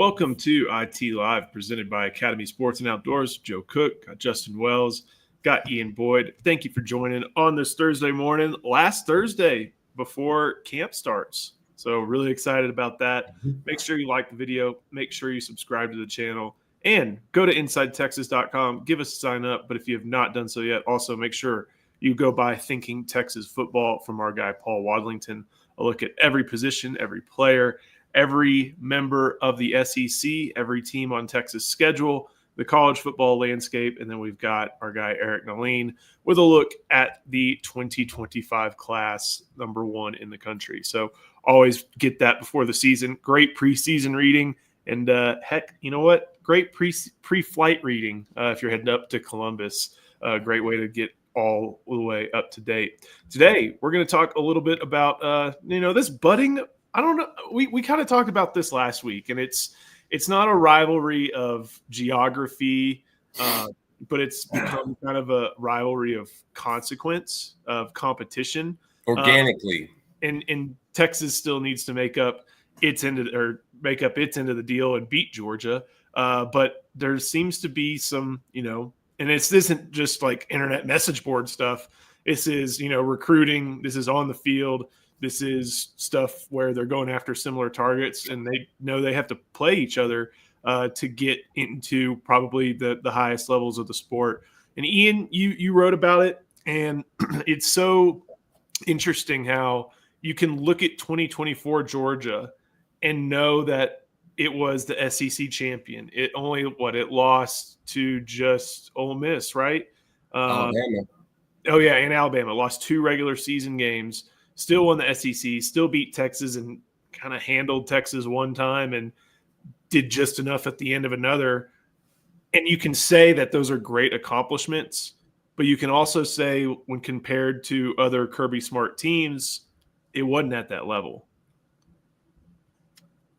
Welcome to IT Live, presented by Academy Sports and Outdoors. Joe Cook, got Justin Wells, got Ian Boyd. Thank you for joining on this Thursday morning, last Thursday before camp starts. So really excited about that. Make sure you like the video. Make sure you subscribe to the channel. And go to InsideTexas.com. Give us a sign up. But if you have not done so yet, also make sure you go by Thinking Texas Football from our guy Paul Wadlington. A look at every position, every player, every member of the SEC, every team on Texas' schedule, the college football landscape, and then we've got our guy Eric Naline with a look at the 2025 class, number one in the country. So always get that before the season. Great preseason reading, and heck, you know what? Great pre-flight reading if you're heading up to Columbus. Great way to get all the way up to date. Today, we're going to talk a little bit about this budding. I don't know. We kind of talked about this last week, and it's not a rivalry of geography, but it's become kind of a rivalry of consequence, of competition. Organically. And Texas still needs to make up its end of the deal and beat Georgia. But there seems to be some, and this isn't just like internet message board stuff. This is, recruiting. This is on the field. This is stuff where they're going after similar targets, and they know they have to play each other to get into probably the highest levels of the sport. And Ian, you wrote about it, and it's so interesting how you can look at 2024 Georgia and know that it was the SEC champion. It lost to just Ole Miss, right? Alabama. Oh, yeah, and Alabama. Lost 2 regular season games. Still won the SEC, still beat Texas and kind of handled Texas one time and did just enough at the end of another. And you can say that those are great accomplishments, but you can also say when compared to other Kirby Smart teams, it wasn't at that level.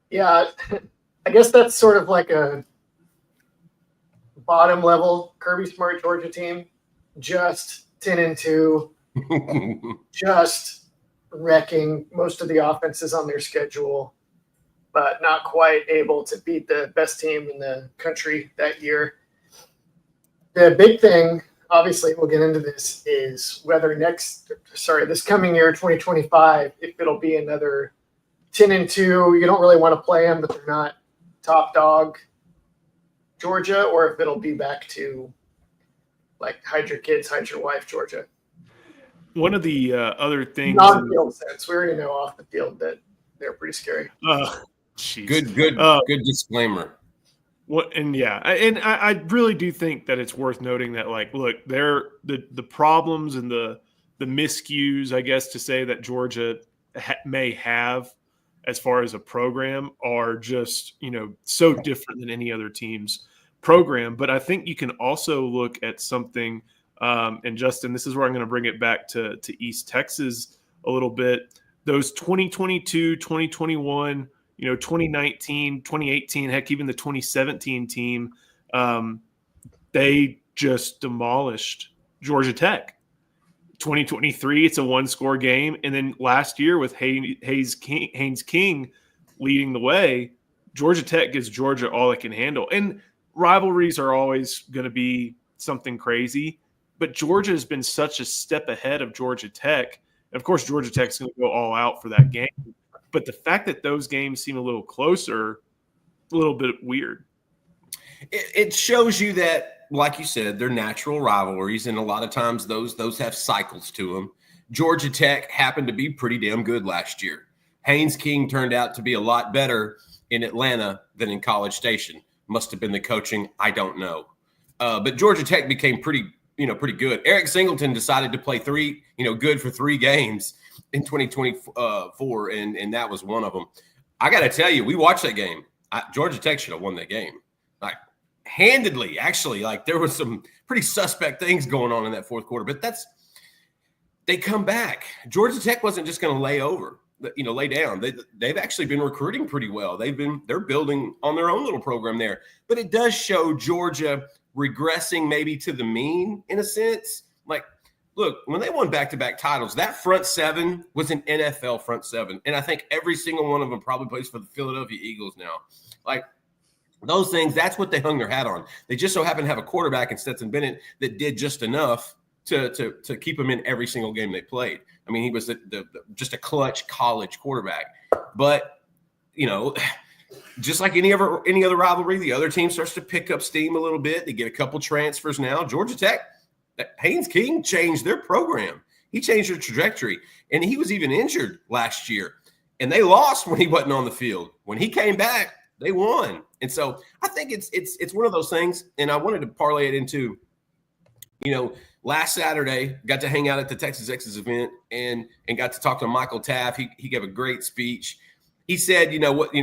Yeah, I guess that's sort of like a bottom level Kirby Smart Georgia team, just 10-2, just wrecking most of the offenses on their schedule, but not quite able to beat the best team in the country that year. The big thing, obviously, we'll get into this, is whether this coming year, 2025, if it'll be another 10-2. You don't really want to play them, but they're not top dog Georgia, or if it'll be back to like hide your kids, hide your wife Georgia. One of the other things, non-field sense, we already know off the field that they're pretty scary. Good disclaimer. I really do think that it's worth noting that, like, look, they're the problems and the miscues, I guess, to say that Georgia may have as far as a program are just so different than any other team's program. But I think you can also look at something. And Justin, this is where I'm going to bring it back to East Texas a little bit. Those 2022, 2021, 2019, 2018, heck, even the 2017 team, they just demolished Georgia Tech. 2023, it's a one-score game. And then last year with Haynes King leading the way, Georgia Tech gives Georgia all it can handle. And rivalries are always going to be something crazy. But Georgia has been such a step ahead of Georgia Tech. And of course, Georgia Tech's going to go all out for that game. But the fact that those games seem a little closer, a little bit weird. It shows you that, like you said, they're natural rivalries, and a lot of times those have cycles to them. Georgia Tech happened to be pretty damn good last year. Haynes King turned out to be a lot better in Atlanta than in College Station. Must have been the coaching. I don't know. But Georgia Tech became pretty good. Eric Singleton decided to play good for 3 games in 2024, and that was one of them. I got to tell you, we watched that game. Georgia Tech should have won that game, like handedly. Actually, like there was some pretty suspect things going on in that fourth quarter, but they come back. Georgia Tech wasn't just going to lay down. They've actually been recruiting pretty well. They're building on their own little program there, but it does show Georgia regressing maybe to the mean in a sense. Like, look, when they won back-to-back titles, that front seven was an NFL front seven. And I think every single one of them probably plays for the Philadelphia Eagles now. Like, Those things, that's what they hung their hat on. They just so happened to have a quarterback in Stetson Bennett that did just enough to keep him in every single game they played. I mean, he was just a clutch college quarterback. But, just like any other rivalry, the other team starts to pick up steam a little bit. They get a couple transfers now. Georgia Tech, Haynes King changed their program. He changed their trajectory, and he was even injured last year. And they lost when he wasn't on the field. When he came back, they won. And so I think it's one of those things, and I wanted to parlay it into, last Saturday, got to hang out at the Texas Exes event and got to talk to Michael Taft. He gave a great speech. He said,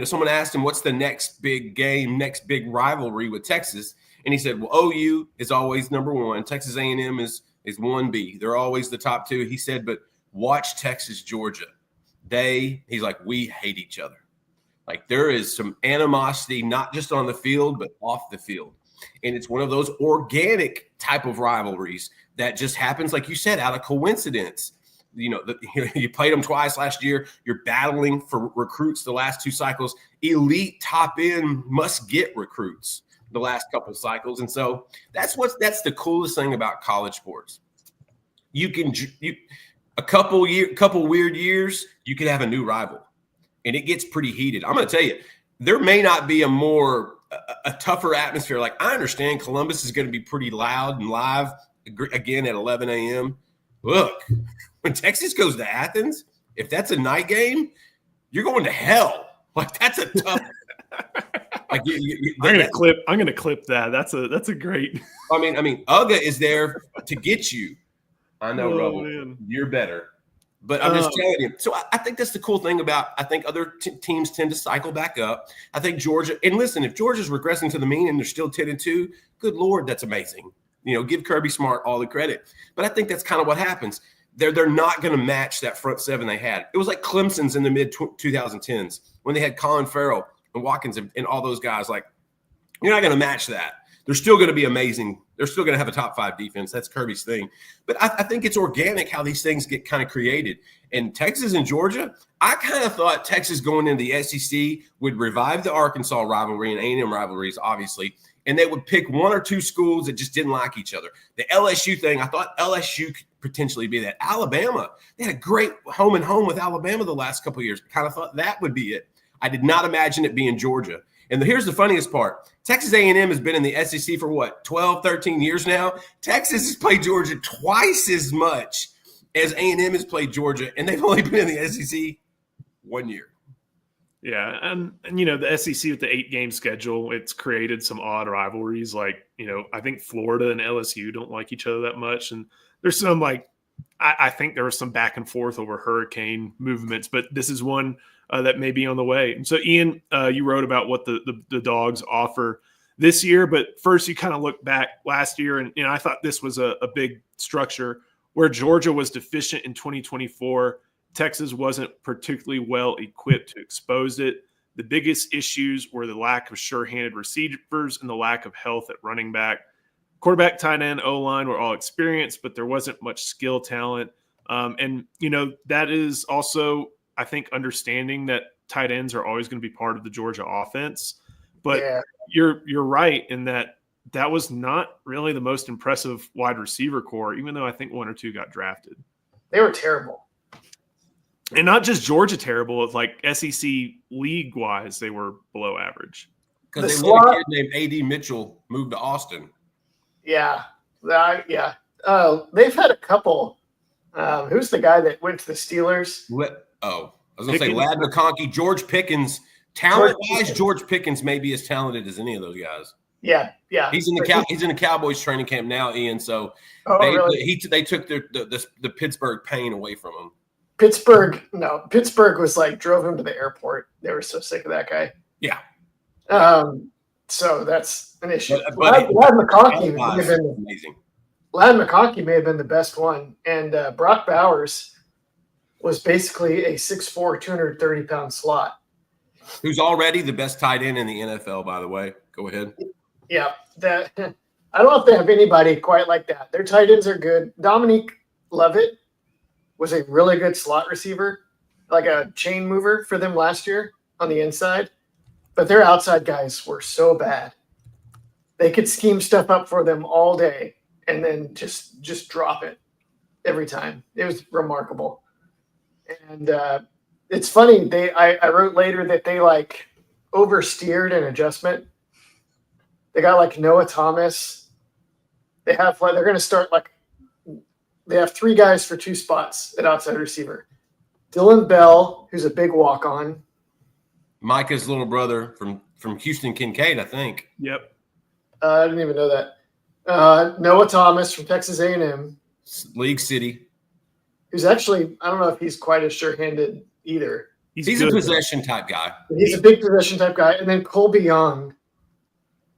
someone asked him, what's the next big game, next big rivalry with Texas? And he said, well, OU is always number one. Texas A&M is 1B. They're always the top two. He said, but watch Texas, Georgia. He's like, we hate each other. Like, there is some animosity, not just on the field, but off the field. And it's one of those organic type of rivalries that just happens, like you said, out of coincidence. You played them twice last year. You're battling for recruits the last two cycles. Elite top end must get recruits the last couple of cycles. And so that's the coolest thing about college sports. A couple weird years, you could have a new rival, and it gets pretty heated. I'm going to tell you, there may not be a tougher atmosphere. Like, I understand Columbus is going to be pretty loud and live again at 11 a.m. Look, when Texas goes to Athens, if that's a night game, you're going to hell. Like, that's a tough. I'm gonna clip that. That's a great. I mean, UGA is there to get you. I know, Rebel, man. You're better. But I'm just telling you. So I think that's the cool thing about. I think other teams tend to cycle back up. I think Georgia. And listen, if Georgia's regressing to the mean and they're still 10-2, good Lord, that's amazing. Give Kirby Smart all the credit. But I think that's kind of what happens. They're not going to match that front seven they had. It was like Clemson's in the mid 2010s when they had Colin Farrell and Watkins and all those guys. Like, you're not going to match that. They're still going to be amazing. They're still going to have a top 5 defense. That's Kirby's thing. But I think it's organic how these things get kind of created. And Texas and Georgia, I kind of thought Texas going into the SEC would revive the Arkansas rivalry and A&M rivalries, obviously, and they would pick one or two schools that just didn't like each other. The LSU thing, I thought LSU could potentially be that. Alabama, they had a great home and home with Alabama the last couple of years. Kind of thought that would be it. I did not imagine it being Georgia. And here's the funniest part. Texas A&M has been in the SEC for 12, 13 years now. Texas has played Georgia twice as much as A&M has played Georgia, and they've only been in the SEC 1 year. Yeah, and the SEC with the 8-game schedule, it's created some odd rivalries. Like, I think Florida and LSU don't like each other that much, and there's some I think there was some back and forth over hurricane movements, but this is one that may be on the way. And so, Ian, you wrote about what the Dogs offer this year, but first you kind of look back last year, and I thought this was a big structure where Georgia was deficient in 2024. Texas wasn't particularly well equipped to expose it. The biggest issues were the lack of sure-handed receivers and the lack of health at running back. Quarterback, tight end, O-line were all experienced, but there wasn't much skill talent. And that is also, I think, understanding that tight ends are always going to be part of the Georgia offense. But you're right in that was not really the most impressive wide receiver core, even though I think one or two got drafted. They were terrible. And not just Georgia terrible, it's like SEC league-wise, they were below average. Because they let a kid named A.D. Mitchell move to Austin. Yeah. Yeah. They've had a couple. Who's the guy that went to the Steelers? I was going to say Ladd McConkey, George Pickens. Talent-wise, George Pickens may be as talented as any of those guys. Yeah. He's in the Cowboys training camp now, Ian. So they took the Pittsburgh pain away from him. Pittsburgh was like drove him to the airport. They were so sick of that guy. Yeah. So that's an issue. Ladd McConkey may have been the best one, and Brock Bowers was basically a 6'4", 230-pound slot. Who's already the best tight end in the NFL, by the way. Go ahead. Yeah, I don't know if they have anybody quite like that. Their tight ends are good. Dominique Levitt was a really good slot receiver, like a chain mover for them last year on the inside. but their outside guys were so bad. They could scheme stuff up for them all day and then just drop it every time. It was remarkable. And it's funny. I wrote later that they like oversteered an adjustment. They got like Noah Thomas. They're going to start they have 3 guys for 2 spots at outside receiver. Dylan Bell, who's a big walk-on. Micah's little brother from Houston Kincaid, I think. Yep. I didn't even know that. Noah Thomas from Texas A&M. League City. Who's actually, I don't know if he's quite as sure-handed either. He's a possession type guy. He's a big possession type guy. And then Colby Young,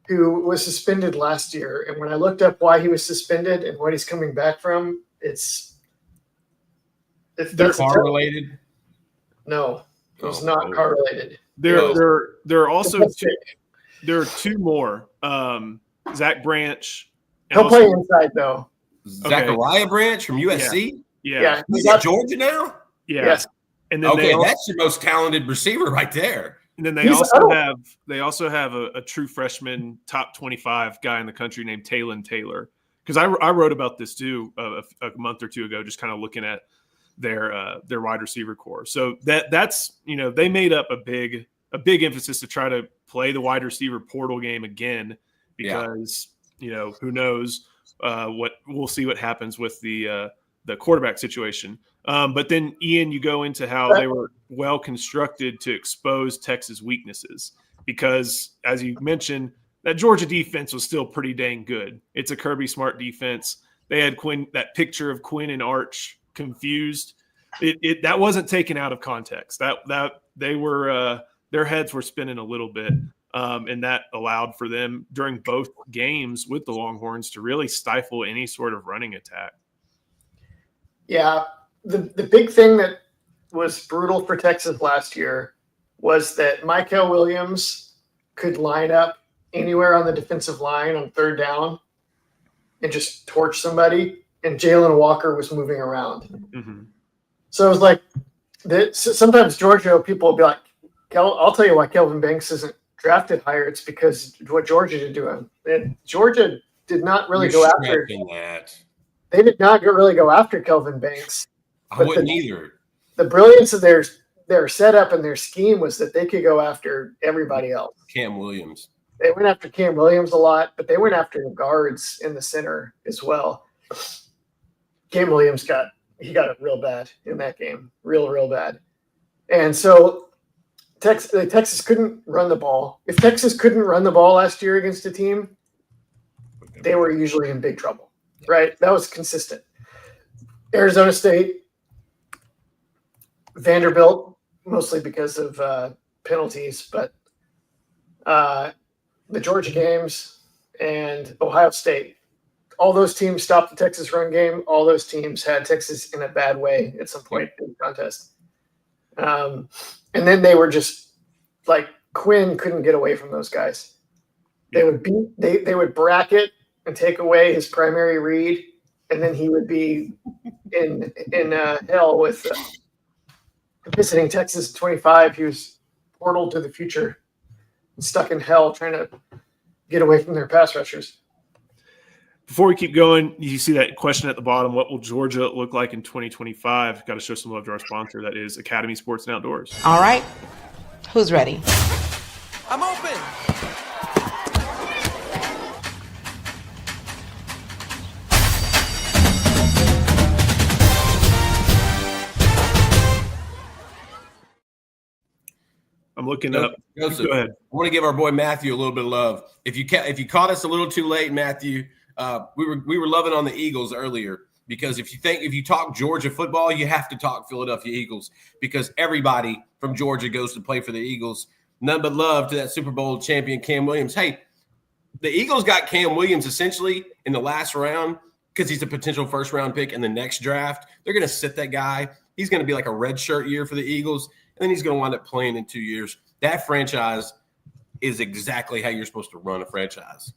who was suspended last year. And when I looked up why he was suspended and what he's coming back from, they're car related. No, it was not car related. There are also there are 2 more. Zach Branch. He'll play inside though. Zachariah Branch from USC. Yeah. He's at Georgia now. Yeah. Yes. And then that's your most talented receiver right there. And then they also have a true freshman top 25 guy in the country named Taylon Taylor. Because I wrote about this too a month or 2 ago, just kind of looking at their wide receiver core. So that's they made up a big emphasis to try to play the wide receiver portal game again because who knows what we'll see what happens with the quarterback situation. But then Ian, you go into how they were well constructed to expose Texas weaknesses because, as you mentioned, that Georgia defense was still pretty dang good. It's a Kirby Smart defense. They had that picture of Quinn and Arch confused. That wasn't taken out of context. That they were their heads were spinning a little bit, and that allowed for them during both games with the Longhorns to really stifle any sort of running attack. Yeah, the big thing that was brutal for Texas last year was that Michael Williams could line up anywhere on the defensive line on 3rd down and just torch somebody, and Jalen Walker was moving around. Mm-hmm. So it was like sometimes Georgia people will be like, I'll tell you why Kelvin Banks isn't drafted higher. It's because what Georgia did to him. And Georgia did not really go after that. They did not really go after Kelvin Banks. I wouldn't either. The brilliance of their setup and their scheme was that they could go after everybody else. Cam Williams. They went after Cam Williams a lot, but they went after the guards in the center as well. Cam Williams got it real bad in that game, real bad. And so Texas couldn't run the ball. If Texas couldn't run the ball last year against a team, they were usually in big trouble. Right? That was consistent. Arizona State, Vanderbilt, mostly because of penalties, but the Georgia games and Ohio State, all those teams stopped the Texas run game. All those teams had Texas in a bad way at some point in the contest. And then they were just like Quinn couldn't get away from those guys. They would bracket and take away his primary read, and then he would be in hell with visiting Texas 25. He was portaled to the future, stuck in hell trying to get away from their pass rushers. Before we keep going, you see that question at the bottom. What will Georgia look like in 2025? Got to show some love to our sponsor. That is Academy Sports and Outdoors. All right. Who's ready? I'm open. I'm looking up. Joseph, go ahead. I want to give our boy Matthew a little bit of love. If you caught us a little too late, Matthew, we were loving on the Eagles earlier because if you talk Georgia football, you have to talk Philadelphia Eagles because everybody from Georgia goes to play for the Eagles. None but love to that Super Bowl champion Cam Williams. Hey, the Eagles got Cam Williams essentially in the last round because he's a potential first-round pick in the next draft. They're going to sit that guy. He's going to be like a redshirt year for the Eagles. And then he's going to wind up playing in 2 years. That franchise is exactly how you're supposed to run a franchise.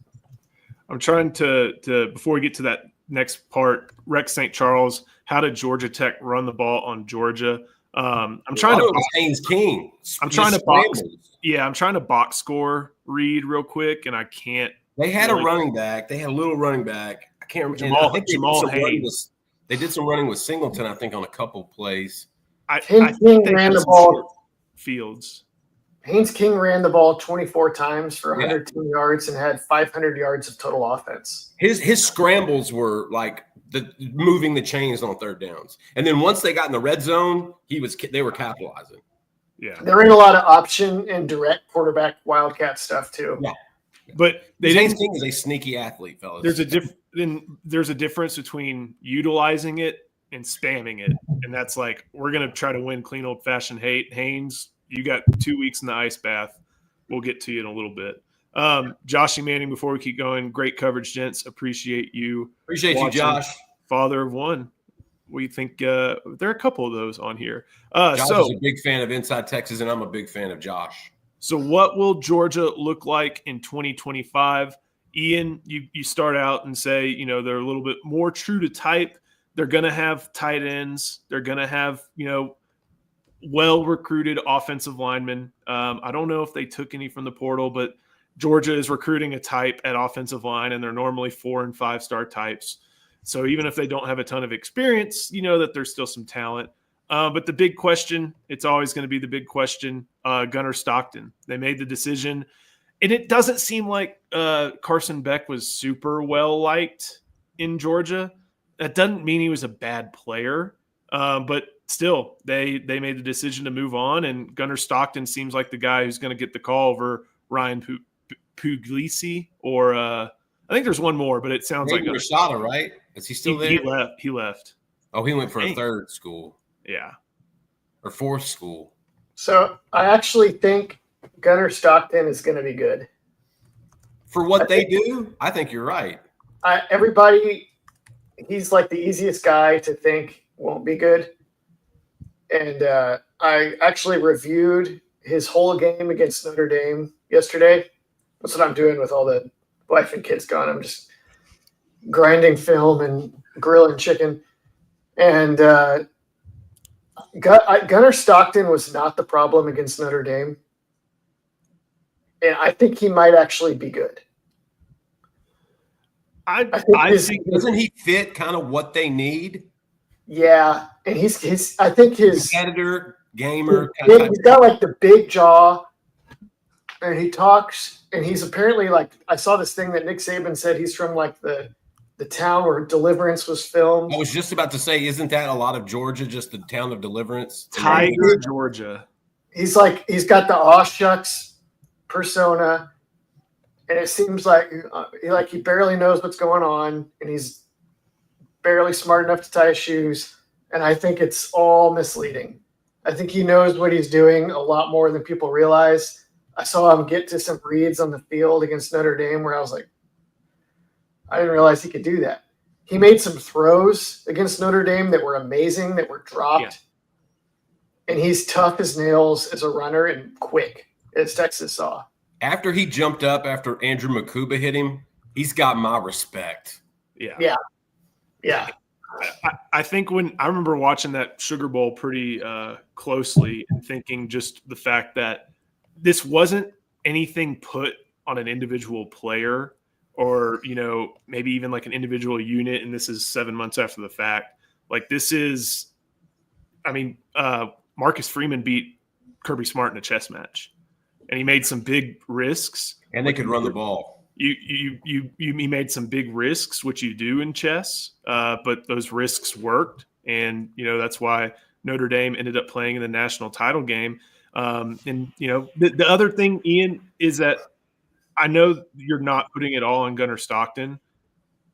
I'm trying to before we get to that next part, Rex St. Charles, how did Georgia Tech run the ball on Georgia? I'm trying to. It was Haynes King. I'm trying to box. Scrambles. Yeah, I'm trying to box score read real quick, and I can't. They had really- a running back. They had a little running back. I can't remember. Jamal- I think Jamal running Haynes. they did some running with Singleton, I think, on a couple plays. I Haynes think King they ran had the some ball. short fields. Haynes King ran the ball 24 times for Yeah. 110 yards and had 500 yards of total offense. His scrambles were like moving the chains on third downs. And then once they got in the red zone, they were capitalizing. Yeah, There ain't a lot of option and direct quarterback wildcat stuff too. Yeah. but they Haynes didn't. King is a sneaky athlete, fellas. There's a difference between utilizing it and spamming it, and that's like we're gonna try to win clean old fashioned Haynes. You got 2 weeks in the ice bath. We'll get to you in a little bit. Joshy Manning, before we keep going, great coverage, gents. Appreciate you. Appreciate you, watching. Josh. Father of one. We think there are a couple of those on here. Josh So is a big fan of Inside Texas, and I'm a big fan of Josh. So what will Georgia look like in 2025? Ian, you start out and say, you know, they're a little bit more true to type. They're going to have tight ends. They're going to have, you know, well-recruited offensive linemen. I don't know if they took any from the portal, but Georgia is recruiting a type at offensive line, and they're normally 4- and 5-star types. So even if they don't have a ton of experience, you know that there's still some talent. But the big question, it's always going to be the big question, Gunnar Stockton. They made the decision, and it doesn't seem like Carson Beck was super well-liked in Georgia. That doesn't mean he was a bad player, but still, they made the decision to move on, and Gunnar Stockton seems like the guy who's going to get the call over Ryan Puglisi, or I think there's one more, but it sounds like Rashada, right? Is he still there? He left. Oh, he went for a Dang. third school Yeah. or fourth school. So I actually think Gunnar Stockton is going to be good. For what they do, I think you're right. Everybody, he's like the easiest guy to think won't be good. And I actually reviewed his whole game against Notre Dame yesterday. That's what I'm doing with all the wife and kids gone. I'm just grinding film and grilling chicken. And Gunnar Stockton was not the problem against Notre Dame. And I think he might actually be good. I think Doesn't he fit kind of what they need? Yeah, and he's I think his Competitor, gamer. he's got like the big jaw, and he talks, and he's apparently like, I saw this thing that Nick Saban said he's from like the town where Deliverance was filmed. I was just about to say, isn't that a lot of Georgia, just the town of Deliverance? Tiger, Georgia. He's got the aw shucks persona, and it seems like he barely knows what's going on, and he's barely smart enough to tie his shoes. And I think it's all misleading. I think he knows what he's doing a lot more than people realize. I saw him get to some reads on the field against Notre Dame where I was like, I didn't realize he could do that. He made some throws against Notre Dame that were amazing, that were dropped. Yeah. And he's tough as nails as a runner and quick, as Texas saw. After he jumped up after Andrew Makuba hit him, he's got my respect. Yeah. I think when I remember watching that Sugar Bowl pretty closely and thinking just the fact that this wasn't anything put on an individual player or, you know, maybe even like an individual unit. And this is 7 months after the fact. Like this is, I mean, Marcus Freeman beat Kirby Smart in a chess match, and he made some big risks. And they could run the ball. You made some big risks, which you do in chess, but those risks worked, and you know that's why Notre Dame ended up playing in the national title game. And you know the other thing, Ian, is that I know you're not putting it all on Gunnar Stockton.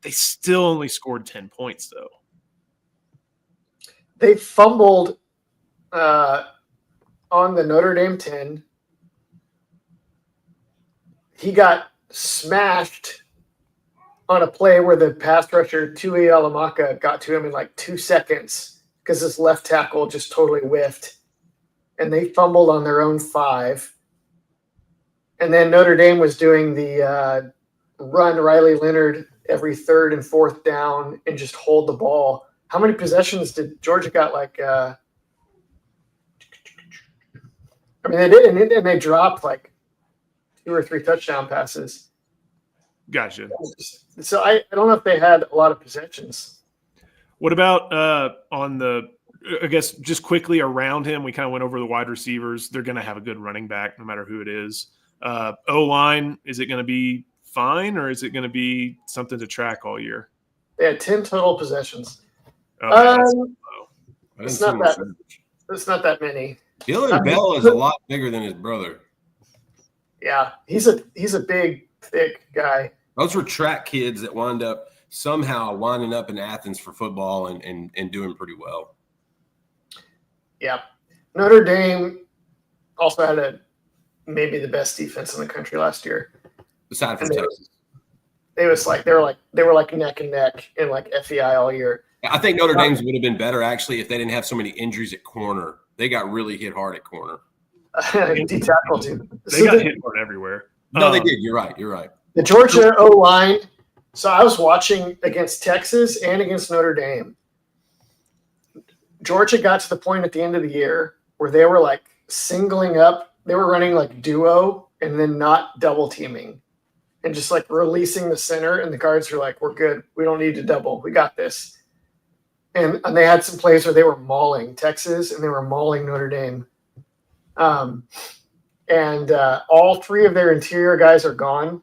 They still only scored 10 points, though. They fumbled on the Notre Dame 10. He got smashed on a play where the pass rusher, Tui Alamaka, got to him in like 2 seconds because his left tackle just totally whiffed. And they fumbled on their own 5. And then Notre Dame was doing the run Riley Leonard every 3rd and 4th down and just hold the ball. How many possessions did Georgia got? Like I mean, they did, and they dropped like 2 or 3 touchdown passes. Gotcha. So I don't know if they had a lot of possessions. What about on the, I guess, just quickly around him? We kind of went over the wide receivers. They're going to have a good running back no matter who it is. O-line, is it going to be fine, or is it going to be something to track all year? They had 10 total possessions. It's not that many. Dylan Bell is a lot bigger than his brother. Yeah, he's a big, thick guy. Those were track kids that wound up somehow winding up in Athens for football and doing pretty well. Yeah. Notre Dame also had maybe the best defense in the country last year. Aside from Texas. They were like neck and neck in like FEI all year. I think Notre Dame's would have been better actually if they didn't have so many injuries at corner. They got really hit hard at corner. D-tackle too. They got hit hard everywhere. No, they did. You're right. The Georgia O-line. So I was watching against Texas and against Notre Dame. Georgia got to the point at the end of the year where they were like singling up. They were running like duo and then not double teaming and just like releasing the center. And the guards were like, we're good. We don't need to double. We got this. And they had some plays where they were mauling Texas and they were mauling Notre Dame. All 3 of their interior guys are gone.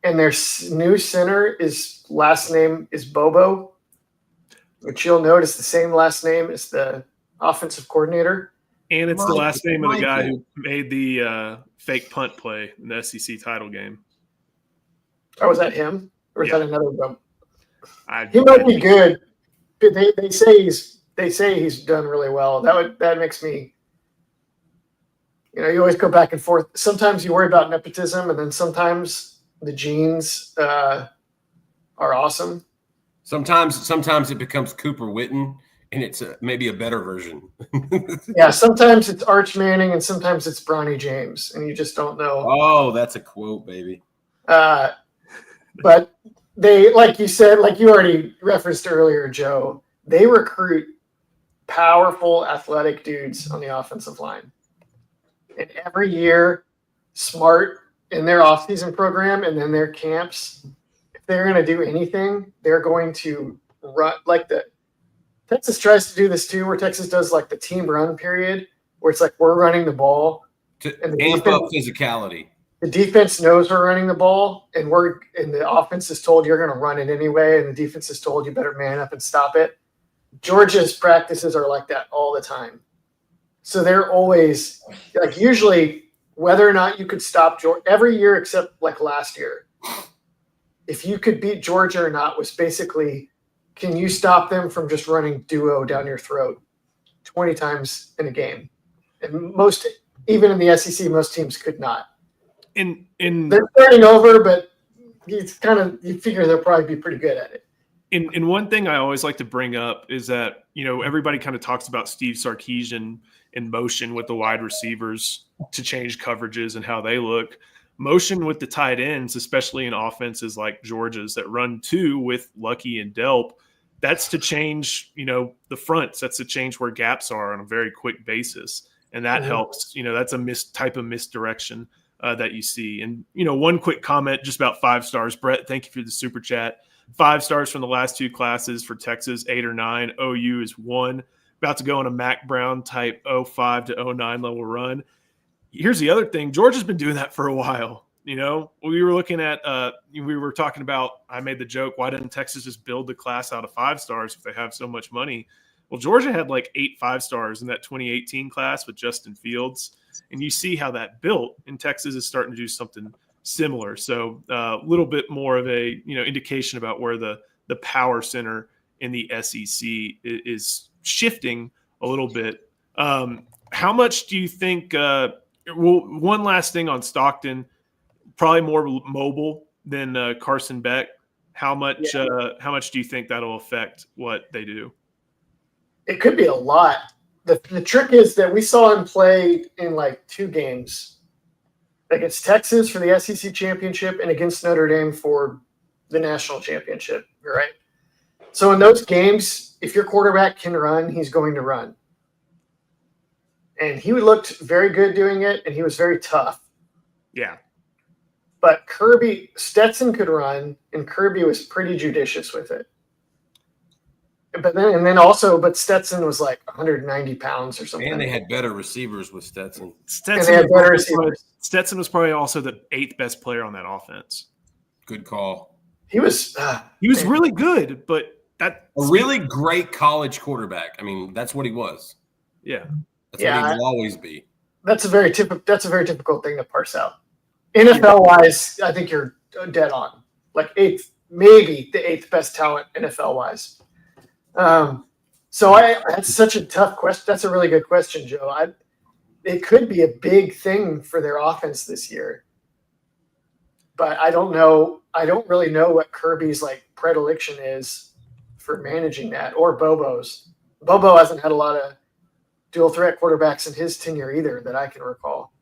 And their new center last name is Bobo, which you'll notice the same last name as the offensive coordinator. And it's the last name of the guy who made the fake punt play in the SEC title game. Oh, was that him? Or is that another Bobo? He might be good. They say he's done really well. That makes me, you always go back and forth. Sometimes you worry about nepotism, and then sometimes the genes are awesome. Sometimes it becomes Cooper Witten, and it's maybe a better version. Yeah, sometimes it's Arch Manning, and sometimes it's Bronny James, and you just don't know. Oh, that's a quote, baby. But they, like you said, like you already referenced earlier, Joe, they recruit powerful, athletic dudes on the offensive line. And every year, smart in their offseason program and then their camps, if they're going to do anything, they're going to run like Texas tries to do this too, where Texas does like the team run period, where it's like we're running the ball to amp up physicality. The defense knows we're running the ball, and the offense is told you're going to run it anyway, and the defense is told you better man up and stop it. Georgia's practices are like that all the time. So they're always like, usually whether or not you could stop Georgia every year except like last year, if you could beat Georgia or not was basically, can you stop them from just running duo down your throat 20 times in a game? And even in the SEC, most teams could not. They're starting over, but you figure they'll probably be pretty good at it. And one thing I always like to bring up is that, everybody kind of talks about Steve Sarkisian in motion with the wide receivers to change coverages and how they look. Motion with the tight ends, especially in offenses like Georgia's that run 2 with Lucky and Delp, that's to change, the fronts. That's to change where gaps are on a very quick basis. And that helps. That's a type of misdirection that you see. And, one quick comment just about 5 stars. Brett, thank you for the super chat. 5 stars from the last 2 classes for Texas, 8 or 9. OU is 1. About to go on a Mac Brown type 05 to 09 level run. Here's the other thing. Georgia's been doing that for a while. We were looking at, we were talking about, I made the joke, why didn't Texas just build the class out of 5 stars if they have so much money? Well, Georgia had like 8 5-stars in that 2018 class with Justin Fields. And you see how that built, and Texas is starting to do something similar. So a little bit more of a, indication about where the power center in the SEC is shifting a little bit. How much do you think, one last thing on Stockton, probably more mobile than Carson Beck. How much do you think that'll affect what they do? It could be a lot. The trick is that we saw him play in like 2 games against Texas for the SEC championship and against Notre Dame for the national championship, right? So in those games, if your quarterback can run, he's going to run. And he looked very good doing it, and he was very tough. Yeah. But Stetson could run, and Kirby was pretty judicious with it. But Stetson was like 190 pounds or something. And they had better receivers with Stetson. Stetson was probably also the 8th best player on that offense. Good call. He was really good, but a really great college quarterback. I mean, that's what he was. Yeah. That's what he will always be. That's a very difficult thing to parse out. NFL wise, I think you're dead on. Like maybe the 8th best talent NFL wise. That's such a tough question. That's a really good question, Joe. It could be a big thing for their offense this year, but I don't know. I don't really know what Kirby's like predilection is for managing that, or Bobo's. Bobo hasn't had a lot of dual threat quarterbacks in his tenure either that I can recall.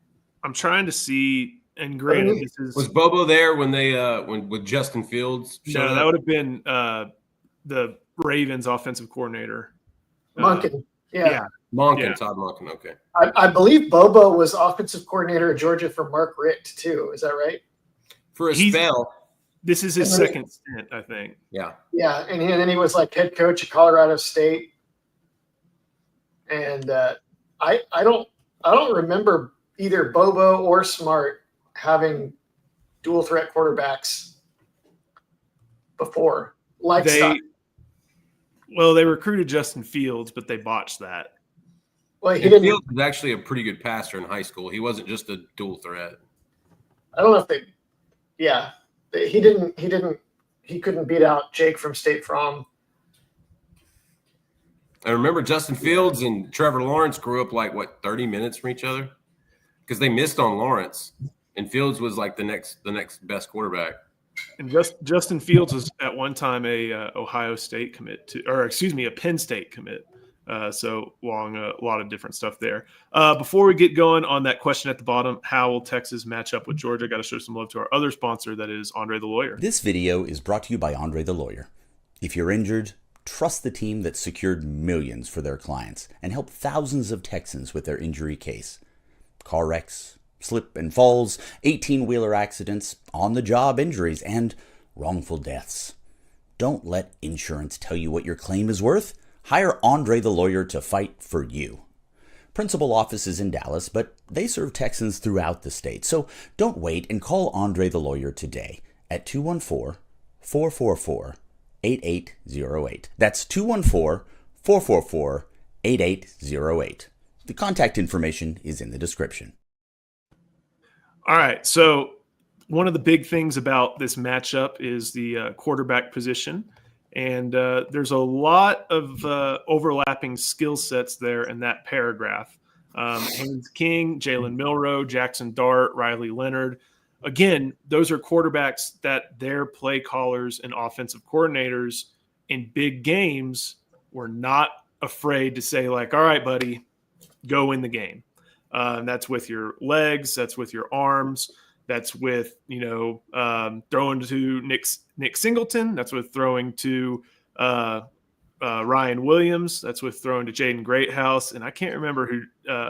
I'm trying to see, and granted, was Bobo there when they with Justin Fields? No, that would have been the Ravens offensive coordinator. Monken. Monken, Todd Monken. Okay. I believe Bobo was offensive coordinator at Georgia for Mark Richt too. Is that right? For a spell. This is his second stint, I think. Yeah. Yeah, and then he was like head coach at Colorado State. And I don't remember either Bobo or Smart having dual threat quarterbacks before. They recruited Justin Fields, but they botched that. Well, Fields was actually a pretty good passer in high school. He wasn't just a dual threat. I don't know if he couldn't beat out Jake from State Farm. I remember Justin Fields and Trevor Lawrence grew up like 30 minutes from each other, because they missed on Lawrence, and Fields was like the next best quarterback. And Justin Fields was at one time a Ohio State commit a Penn State commit. So long, a lot of different stuff there. Before we get going on that question at the bottom, how will Texas match up with Georgia? Got to show some love to our other sponsor, that is Andre the Lawyer. This video is brought to you by Andre the Lawyer. If you're injured, trust the team that secured millions for their clients and helped thousands of Texans with their injury case. Car wrecks, slip and falls, 18-wheeler accidents, on-the-job injuries, and wrongful deaths. Don't let insurance tell you what your claim is worth. Hire Andre the Lawyer to fight for you. Principal office is in Dallas, but they serve Texans throughout the state. So don't wait and call Andre the Lawyer today at 214-444-8808. That's 214-444-8808. The contact information is in the description. All right, so one of the big things about this matchup is the quarterback position, and there's a lot of overlapping skill sets there in that paragraph. Haynes King, Jalen Milroe, Jackson Dart, Riley Leonard. Again, those are quarterbacks that their play callers and offensive coordinators in big games were not afraid to say, like, all right, buddy, go win the game. That's with your legs. That's with your arms. That's with, throwing to Nick Singleton. That's with throwing to Ryan Williams. That's with throwing to Jaden Greathouse. And I can't remember who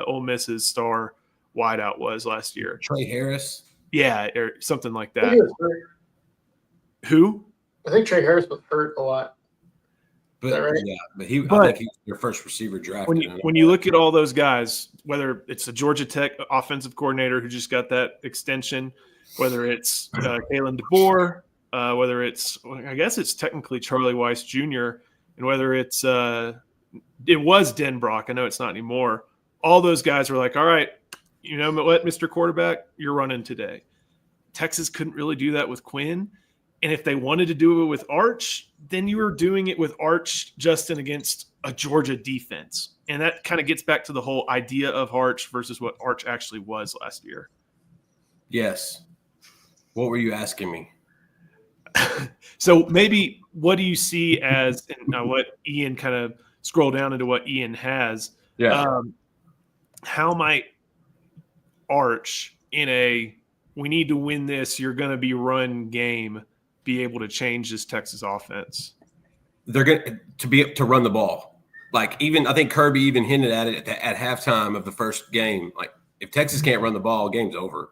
Ole Miss's star wideout was last year. Trey Harris. Yeah, or something like that. Who? I think Trey Harris was hurt a lot. But right? Yeah, I think he was their first receiver drafted. When you look at all those guys, whether it's a Georgia Tech offensive coordinator who just got that extension, whether it's Kalen DeBoer, whether it's, I guess it's technically Charlie Weiss Jr., and whether it was Denbrock, I know it's not anymore. All those guys were like, all right, you know what, Mr. Quarterback, you're running today. Texas couldn't really do that with Quinn. And if they wanted to do it with Arch, then you were doing it with Arch, Justin, against a Georgia defense. And that kind of gets back to the whole idea of Arch versus what Arch actually was last year. Yes. What were you asking me? So maybe what do you see as, and what Ian kind of scroll down into what Ian has. Yeah. How might Arch we need to win this, you're going to be run game, be able to change this Texas offense? They're going to run the ball. Like even I think Kirby even hinted at it at halftime of the first game. Like if Texas can't run the ball, game's over.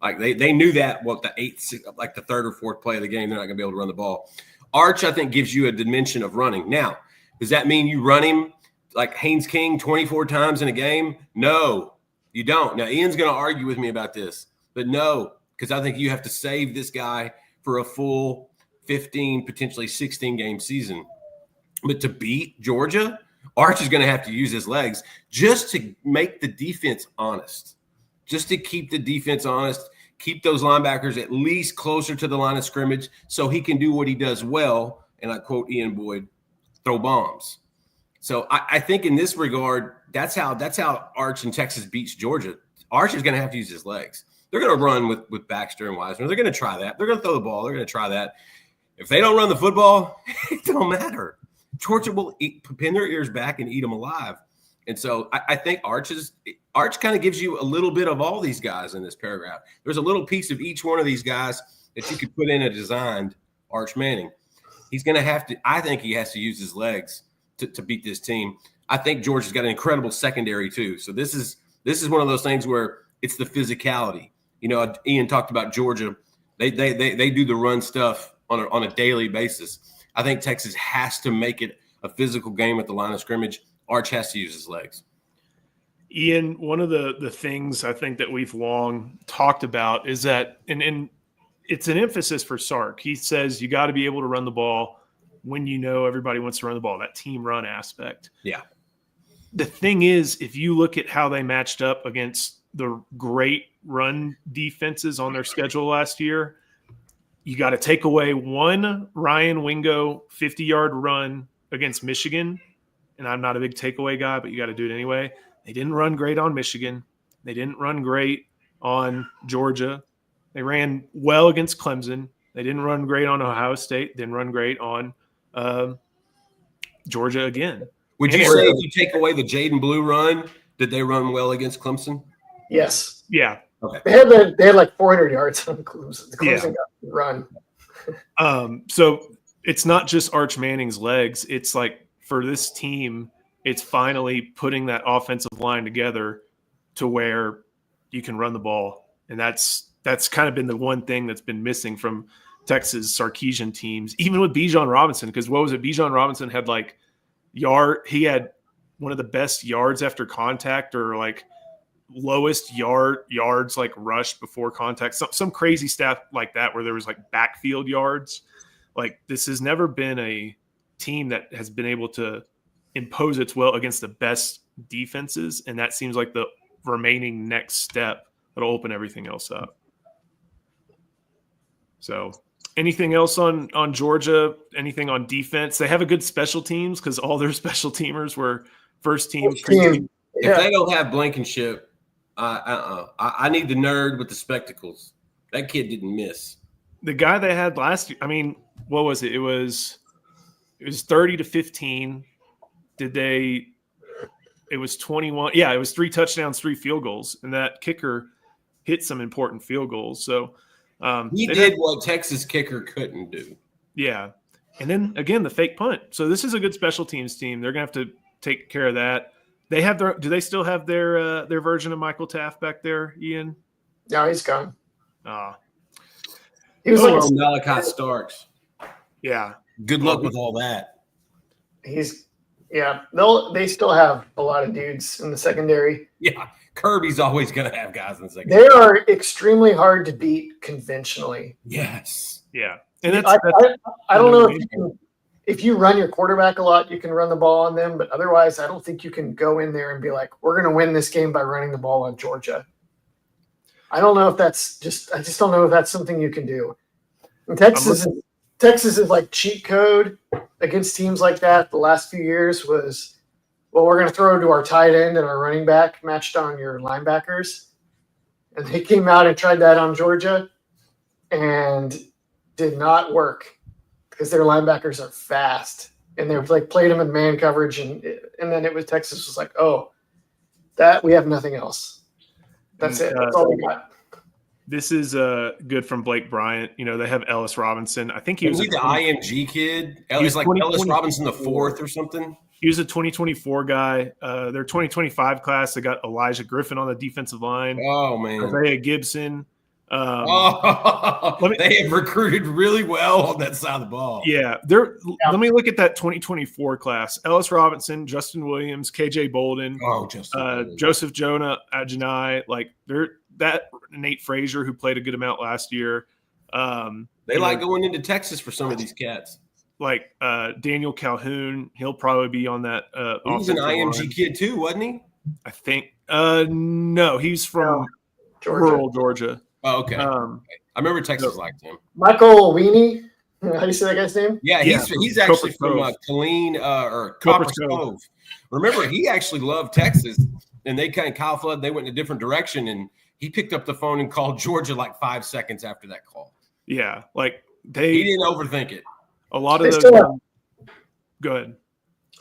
Like they knew that the third or fourth play of the game, they're not going to be able to run the ball. Arch, I think, gives you a dimension of running. Now, does that mean you run him like Haynes King 24 times in a game? No, you don't. Now, Ian's going to argue with me about this, but no, because I think you have to save this guy for a full 15, potentially 16 game season. But to beat Georgia, Arch is going to have to use his legs just to make the defense honest, just to keep the defense honest, keep those linebackers at least closer to the line of scrimmage so he can do what he does well, and I quote Ian Boyd, throw bombs. So I think in this regard, that's how Arch and Texas beats Georgia. Arch is going to have to use his legs. They're going to run with Baxter and Wiseman. They're going to try that. They're going to throw the ball. They're going to try that. If they don't run the football, it don't matter. Georgia will pin their ears back and eat them alive. And so I think Arch kind of gives you a little bit of all these guys in this paragraph. There's a little piece of each one of these guys that you could put in a designed Arch Manning. He's going to have to – I think he has to use his legs to beat this team. I think Georgia's got an incredible secondary too. So this is one of those things where it's the physicality. You know, Ian talked about Georgia. They do the run stuff on a daily basis. I think Texas has to make it a physical game at the line of scrimmage. Arch has to use his legs. Ian, one of the things I think that we've long talked about is that, and it's an emphasis for Sark. He says you got to be able to run the ball when you know everybody wants to run the ball, that team run aspect. Yeah. The thing is, if you look at how they matched up against the great run defenses on their schedule last year, you got to take away one Ryan Wingo 50-yard run against Michigan. And I'm not a big takeaway guy, but you got to do it anyway. They didn't run great on Michigan. They didn't run great on Georgia. They ran well against Clemson. They didn't run great on Ohio State. Didn't run great on Georgia again. Would you say if you take away the Jaden Blue run, did they run well against Clemson? Yes. Yeah. Okay. They had like 400 yards on Clemson. The Clemson got run. So it's not just Arch Manning's legs. It's like for this team, it's finally putting that offensive line together to where you can run the ball. And that's kind of been the one thing that's been missing from Texas Sarkisian teams, even with Bijan Robinson. Because what was it? Bijan Robinson had he had one of the best yards after contact, or like lowest yards like rushed before contact, some crazy stat like that, where there was like backfield yards. Like this has never been a team that has been able to impose its will against the best defenses, and that seems like the remaining next step that'll open everything else up. So anything else on Georgia? Anything on defense? They have a good special teams because all their special teamers were first team. If they don't have Blankenship, I need the nerd with the spectacles. That kid didn't miss. The guy they had last year, I mean, what was it? It was 30-15. It was 21. Yeah, it was 3 touchdowns, 3 field goals. And that kicker hit some important field goals. So he did what Texas kicker couldn't do. Yeah. And then again, the fake punt. So this is a good special teams team. They're going to have to take care of that. They have do they still have their version of Michael Taft back there, Ian? No, he's gone. He was like Malachi Starks. Yeah. Good luck with all that. They still have a lot of dudes in the secondary. Yeah. Kirby's always going to have guys in the secondary. They are extremely hard to beat conventionally. Yes. Yeah. And I don't know if you run your quarterback a lot, you can run the ball on them, but otherwise I don't think you can go in there and be like, we're going to win this game by running the ball on Georgia. I don't know if I just don't know if that's something you can do. And Texas is like cheat code against teams like that the last few years was, well, we're going to throw to our tight end and our running back matched on your linebackers. And they came out and tried that on Georgia and did not work because their linebackers are fast. And they played them in man coverage. And then it was Texas was like, oh, that we have nothing else. That's it. That's all we got. This is good from Blake Bryant. You know, they have Ellis Robinson. I think he Was was he the IMG kid? He was It's like Ellis 2024. Robinson the fourth or something. He was a 2024 guy. Their 2025 class, they got Elijah Griffin on the defensive line. Oh man, Isaiah Gibson. They have recruited really well on that side of the ball. Yeah, let me look at that 2024 class. Ellis Robinson, Justin Williams, KJ Bolden, Joseph Jonah Ajanai, like that Nate Frazier, who played a good amount last year. They like going into Texas for some of these cats. Like Daniel Calhoun, he'll probably be on that. He was an IMG kid too, wasn't he? I think. No, he's from rural Georgia. Oh, okay. I remember Texas liked him. Michael Weenie. How do you say that guy's name? Yeah, he's actually from Killeen or Copper Cove. Remember, he actually loved Texas, and they kind of Kyle Flood. They went in a different direction, and he picked up the phone and called Georgia like 5 seconds after that call. Yeah, like he didn't overthink it. A lot of those. Go ahead.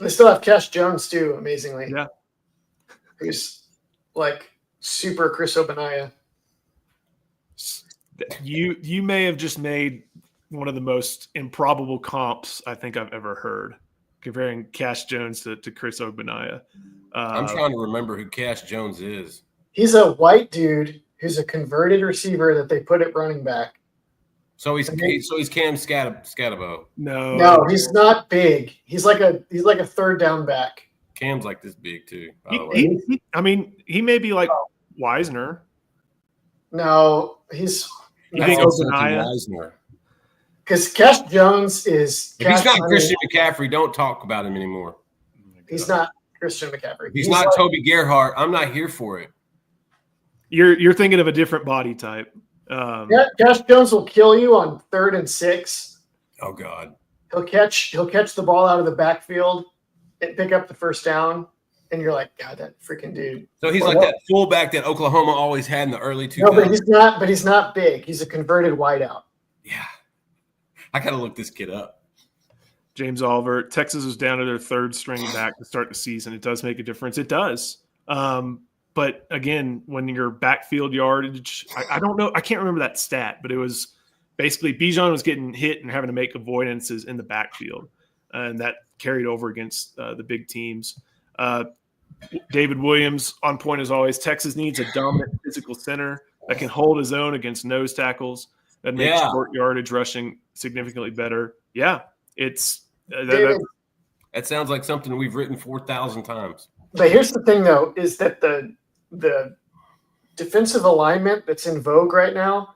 They still have Cash Jones too. Amazingly, yeah, he's like super Chris Obanaya. You may have just made one of the most improbable comps I think I've ever heard, comparing Cash Jones to Chris Obanaya. I'm trying to remember who Cash Jones is. He's a white dude who's a converted receiver that they put at running back. So he's Cam Scatabo. No, he's not big. He's like a third down back. Cam's like this big too. By the way, he may be like Wisner. No, he's. You think Obanaya? Because Cash Jones is. If he's not Christian McCaffrey, don't talk about him anymore. He's not Christian McCaffrey. He's not like, Toby Gerhart. I'm not here for it. You're thinking of a different body type. Cash Jones will kill you on 3rd and 6. Oh God. He'll catch the ball out of the backfield and pick up the first down, and you're like, God, that freaking dude. So he's like that fullback that Oklahoma always had in the early 2000s. No, but he's not big. He's a converted wideout. Yeah. I gotta look this kid up. James Oliver. Texas was down to their 3rd string back to start the season. It does make a difference. It does. But again, when your backfield yardage, I don't know. I can't remember that stat, but it was basically Bijan was getting hit and having to make avoidances in the backfield. And that carried over against the big teams. David Williams on point as always. Texas needs a dominant physical center that can hold his own against nose tackles that makes short yardage rushing significantly better. Yeah, it's that sounds like something we've written 4,000 times. But here's the thing, though, is that the defensive alignment that's in vogue right now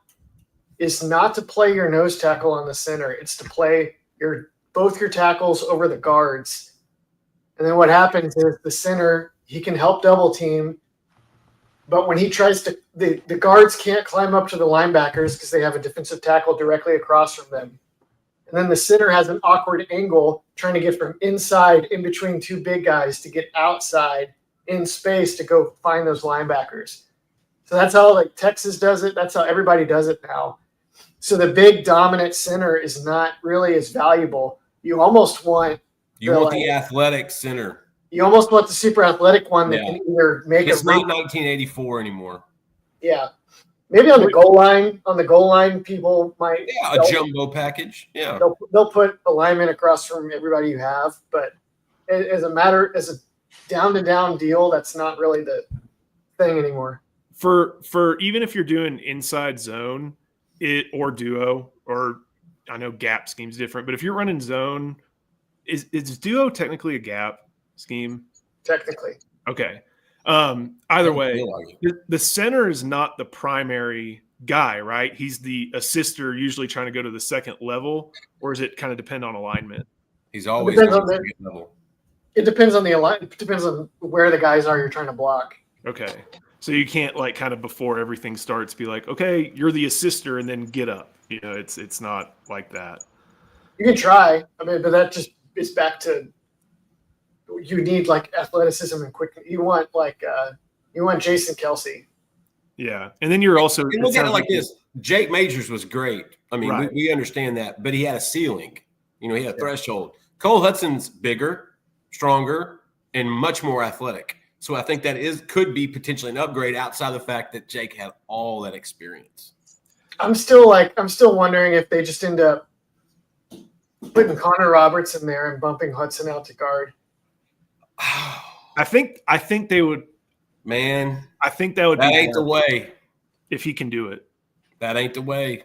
is not to play your nose tackle on the center. It's to play both your tackles over the guards. And then what happens is the center, he can help double team, but when he tries to the guards can't climb up to the linebackers because they have a defensive tackle directly across from them. And then the center has an awkward angle trying to get from inside in between two big guys to get outside in space to go find those linebackers. So that's how like Texas does it. That's how everybody does it now. So the big dominant center is not really as valuable. You almost want the athletic center. You almost want the super athletic one that can either make it's not 1984 anymore. Yeah. Maybe on the goal line, people might a jumbo package. Yeah. They'll put a lineman across from everybody you have, but as a down to down deal, that's not really the thing anymore. For even if you're doing inside zone or duo, or I know gap scheme's different, but if you're running zone, is duo technically a gap scheme? Technically. Okay. Either way, the center is not the primary guy, right? He's the assister, usually trying to go to the second level, or does it kind of depend on alignment? He's always on the second level. It depends on the alignment. It depends on where the guys are you're trying to block. Okay. So you can't like kind of before everything starts be like, okay, you're the assister and then get up. You know, it's not like that. You can try. I mean, but that just is back to you need like athleticism and quick. You want Jason Kelsey. Yeah, and then you're also look at it like this. Jake Majors was great. I mean, we understand that, but he had a ceiling. You know, he had a threshold. Cole Hudson's bigger, stronger, and much more athletic. So I think that could be potentially an upgrade outside of the fact that Jake had all that experience. I'm still wondering if they just end up putting Connor Roberts in there and bumping Hudson out to guard. I think they would. Man, I think that would that be ain't the way. if he can do it. That ain't the way.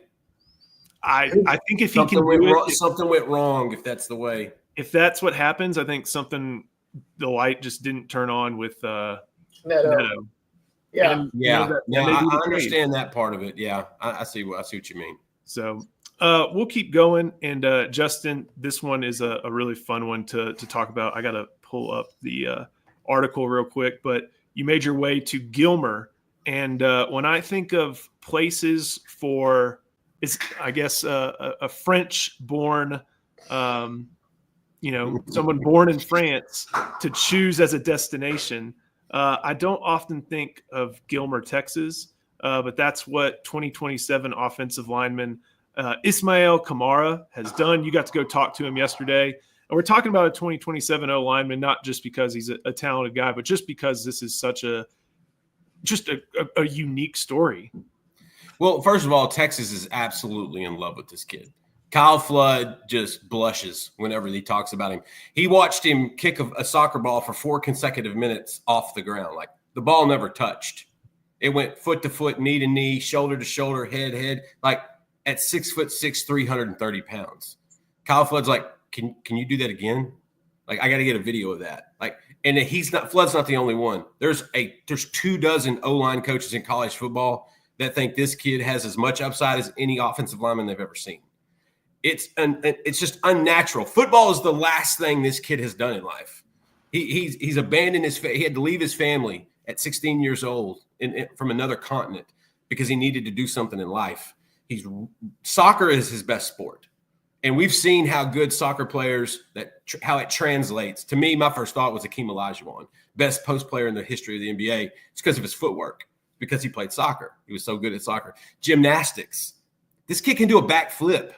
I think if he can do it, something went wrong if that's the way. If that's what happens, I think the light just didn't turn on with Neto. Yeah. And, Yeah. I understand understand that part of it. Yeah. I see what you mean. So we'll keep going. And Justin, this one is a really fun one to talk about. I got to pull up the article real quick, but you made your way to Gilmer. And when I think of places for, it's, I guess, a French-born, someone born in France to choose as a destination, I don't often think of Gilmer, Texas, but that's what 2027 offensive lineman Ismail Kamara has done. You got to go talk to him yesterday. And we're talking about a 2027 O lineman, not just because he's a talented guy, but just because this is such a unique story. Well, first of all, Texas is absolutely in love with this kid. Kyle Flood just blushes whenever he talks about him. He watched him kick a soccer ball for 4 consecutive minutes off the ground. Like, the ball never touched. It went foot to foot, knee to knee, shoulder to shoulder, head to head. Like, at 6'6", 330 pounds. Kyle Flood's like, can you do that again? Like, I got to get a video of that. Like, and Flood's not the only one. There's 24 O-line coaches in college football that think this kid has as much upside as any offensive lineman they've ever seen. It's just unnatural. Football is the last thing this kid has done in life. He's abandoned he had to leave his family at 16 years old from another continent because he needed to do something in life. Soccer is his best sport. And we've seen how good soccer players, how it translates. To me, my first thought was Akeem Olajuwon, best post player in the history of the NBA. It's because of his footwork, because he played soccer. He was so good at soccer. Gymnastics. This kid can do a backflip.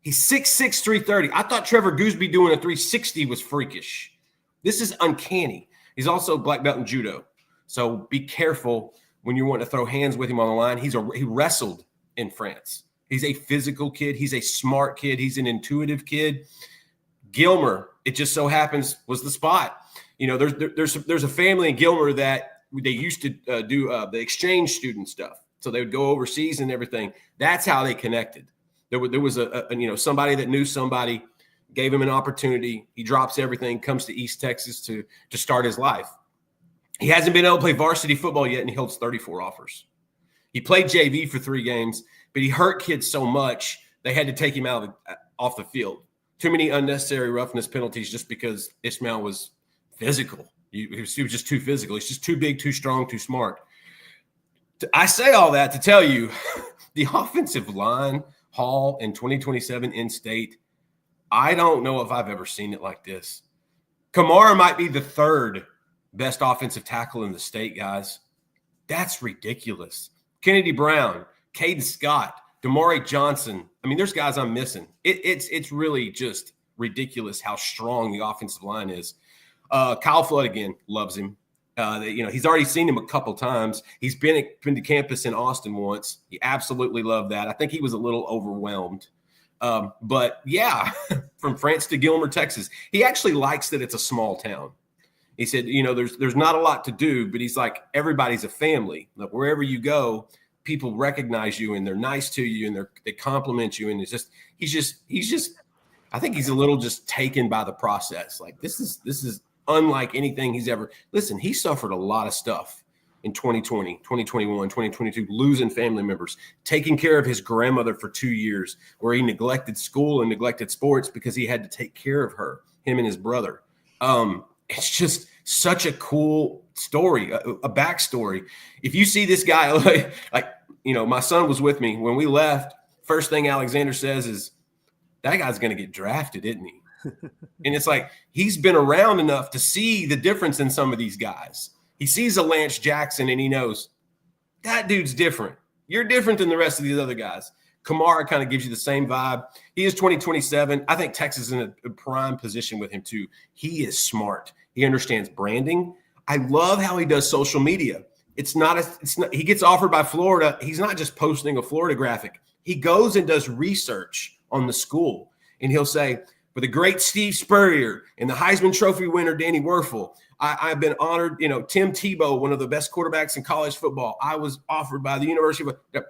He's 6'6", 330. I thought Trevor Gooseby doing a 360 was freakish. This is uncanny. He's also black belt in judo. So be careful when you want to throw hands with him on the line. He wrestled in France. He's a physical kid. He's a smart kid. He's an intuitive kid. Gilmer, it just so happens, was the spot. There's a family in Gilmer that they used to do the exchange student stuff. So they would go overseas and everything. That's how they connected. There was somebody that knew somebody, gave him an opportunity. He drops everything, comes to East Texas to start his life. He hasn't been able to play varsity football yet, and he holds 34 offers. He played JV for 3 games, but he hurt kids so much they had to take him off the field. Too many unnecessary roughness penalties just because Ismail was physical. He was just too physical. He's just too big, too strong, too smart. I say all that to tell you the offensive line haul in 2027 in-state, I don't know if I've ever seen it like this. Kamara might be the 3rd best offensive tackle in the state, guys. That's ridiculous. Kennedy Brown, Caden Scott, Damari Johnson. I mean, there's guys I'm missing. It's really just ridiculous how strong the offensive line is. Kyle Flood, again, loves him. He's already seen him a couple times. He's been to campus in Austin once. He absolutely loved that. I think he was a little overwhelmed. But yeah, from France to Gilmer, Texas. He actually likes that it's a small town. He said, there's not a lot to do, but he's like, everybody's a family. Like, wherever you go, people recognize you and they're nice to you and they compliment you. And he's just, I think he's a little just taken by the process. Like, this is unlike anything he's ever. Listen, he suffered a lot of stuff in 2020, 2021, 2022, losing family members, taking care of his grandmother for 2 years, where he neglected school and neglected sports because he had to take care of her, him and his brother. It's just such a cool story, a backstory. If you see this guy, my son was with me when we left. First thing Alexander says is, that guy's going to get drafted, isn't he? And it's like, he's been around enough to see the difference in some of these guys. He sees a Lance Jackson and he knows that dude's different. You're different than the rest of these other guys. Kamara kind of gives you the same vibe. He is 2027. I think Texas is in a prime position with him too. He is smart. He understands branding. I love how he does social media. It's not. He gets offered by Florida. He's not just posting a Florida graphic. He goes and does research on the school, and he'll say, "For the great Steve Spurrier and the Heisman Trophy winner Danny Werfel, I've been honored. Tim Tebow, one of the best quarterbacks in college football. I was offered by the University of."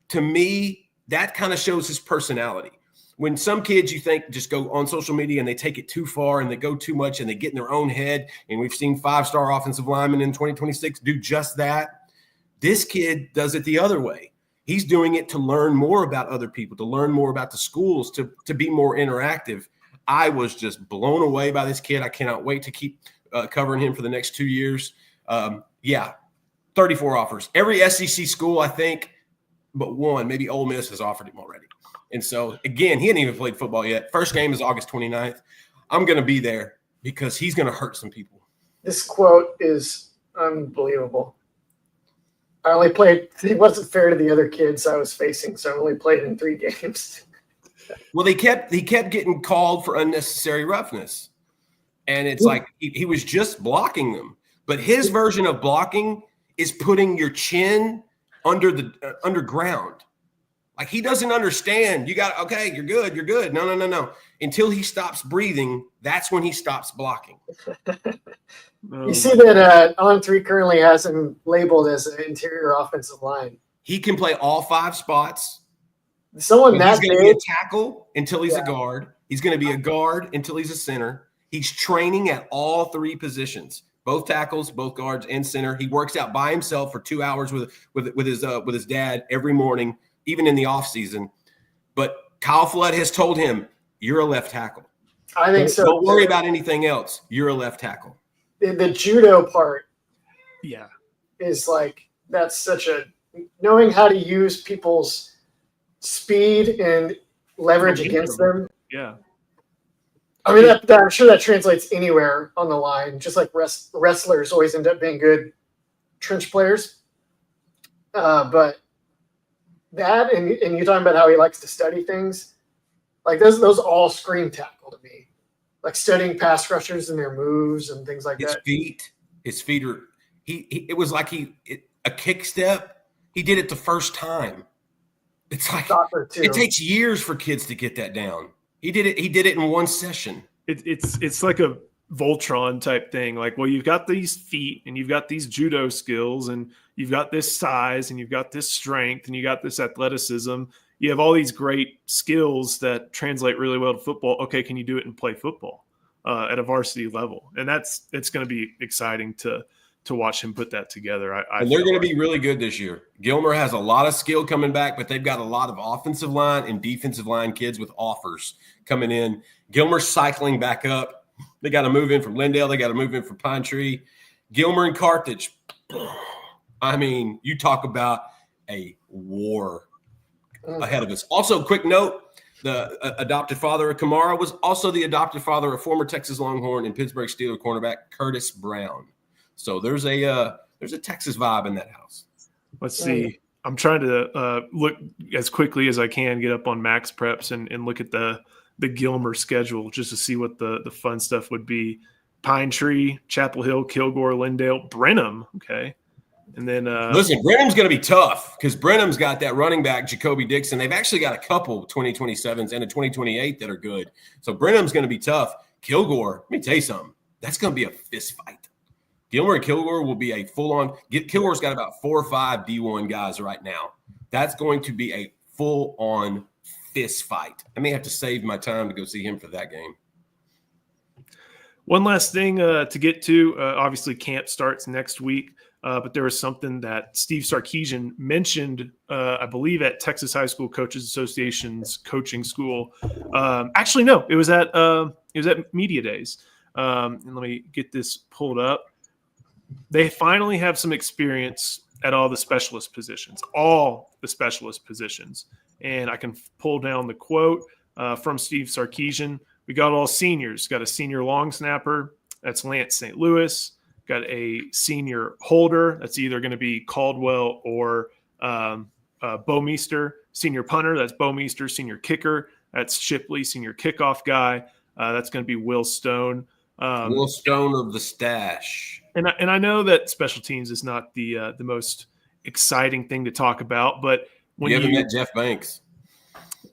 To me, that kind of shows his personality. When some kids you think just go on social media and they take it too far and they go too much and they get in their own head, and we've seen 5-star offensive linemen in 2026 do just that. This kid does it the other way. He's doing it to learn more about other people, to learn more about the schools, to be more interactive. I was just blown away by this kid. I cannot wait to keep covering him for the next 2 years. 34 offers. Every SEC school, I think, but one, maybe Ole Miss, has offered him already. And so, again, he hadn't even played football yet. First game is August 29th. I'm going to be there because he's going to hurt some people. This quote is unbelievable. It wasn't fair to the other kids I was facing, so I only played in 3 games. Well, he kept getting called for unnecessary roughness. And it's like he was just blocking them. But his version of blocking is putting your chin underground. Like, he doesn't understand. You got, okay, you're good. You're good. No. Until he stops breathing, that's when he stops blocking. You see that On3 currently has him labeled as an interior offensive line. He can play all 5 spots. He's going to be a tackle until he's a guard. He's going to be a guard until he's a center. He's training at all 3 positions, both tackles, both guards, and center. He works out by himself for 2 hours with his dad every morning, even in the off season. But Kyle Flood has told him, "You're a left tackle. I think so. Don't worry about anything else. You're a left tackle." The judo part, is like, that's such a knowing how to use people's speed and leverage against them. Yeah. I mean, I'm sure that translates anywhere on the line. Just like wrestlers always end up being good trench players, but that and you talking about how he likes to study things, like those all scream tackle to me, like studying pass rushers and their moves and things like that. His feet are. It was like a kick step. He did it the first time. It's like it takes years for kids to get that down. He did it in one session. It's like a Voltron type thing. Like, well, you've got these feet and you've got these judo skills and you've got this size and you've got this strength and you got this athleticism. You have all these great skills that translate really well to football. Okay, can you do it and play football at a varsity level? And it's going to be exciting to watch him put that together. And they're going to be really good this year. Gilmer has a lot of skill coming back, but they've got a lot of offensive line and defensive line kids with offers coming in. Gilmer's cycling back up. They got to move in from Lindale. They got to move in from Pine Tree. Gilmer and Carthage. I mean, you talk about a war ahead of us. Also, quick note, the adopted father of Kamara was also the adopted father of former Texas Longhorn and Pittsburgh Steelers cornerback Curtis Brown. So there's a Texas vibe in that house. Let's see. I'm trying to look as quickly as I can, get up on Max Preps and look at the Gilmer schedule just to see what the fun stuff would be. Pine Tree, Chapel Hill, Kilgore, Lindale, Brenham. Okay. And then listen, Brenham's going to be tough because Brenham's got that running back, Jacoby Dixon. They've actually got a couple 2027s and a 2028 that are good. So Brenham's going to be tough. Kilgore, let me tell you something. That's going to be a fist fight. Gilmer and Kilgore will be a full-on – Kilgore's got about 4 or 5 D1 guys right now. That's going to be a full-on fist fight. I may have to save my time to go see him for that game. One last thing to get to. Obviously, camp starts next week, but there was something that Steve Sarkisian mentioned, I believe, at Texas High School Coaches Association's coaching school. Actually, no, it was at Media Days. And let me get this pulled up. They finally have some experience at all the specialist positions. And I can pull down the quote from Steve Sarkisian. We got all seniors. Got a senior long snapper. That's Lance St. Louis. Got a senior holder. That's either going to be Caldwell or Bomeister. Senior punter. That's Bomeister. Senior kicker. That's Shipley. Senior kickoff guy. That's going to be Will Stone. Will Stone of the stash. And I know that special teams is not the most exciting thing to talk about, but when You haven't met Jeff Banks.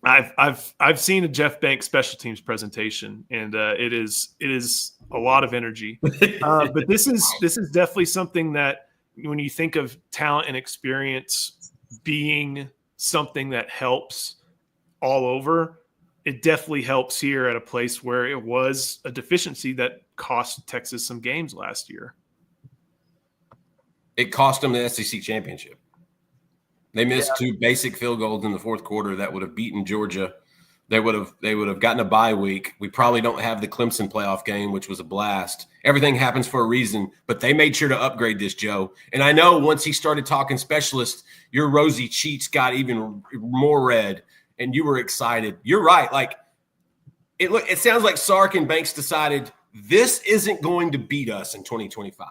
I've seen a Jeff Banks special teams presentation, and it is a lot of energy. But this is definitely something that when you think of talent and experience being something that helps all over, it definitely helps here at a place where it was a deficiency that cost Texas some games last year. It cost them the SEC championship. They missed 2 basic field goals in the fourth quarter that would have beaten Georgia. They would have gotten a bye week. We probably don't have the Clemson playoff game, which was a blast. Everything happens for a reason, but they made sure to upgrade this, Joe. And I know once he started talking specialists, your rosy cheeks got even more red, and you were excited. You're right. Like it sounds like Sark and Banks decided this isn't going to beat us in 2025.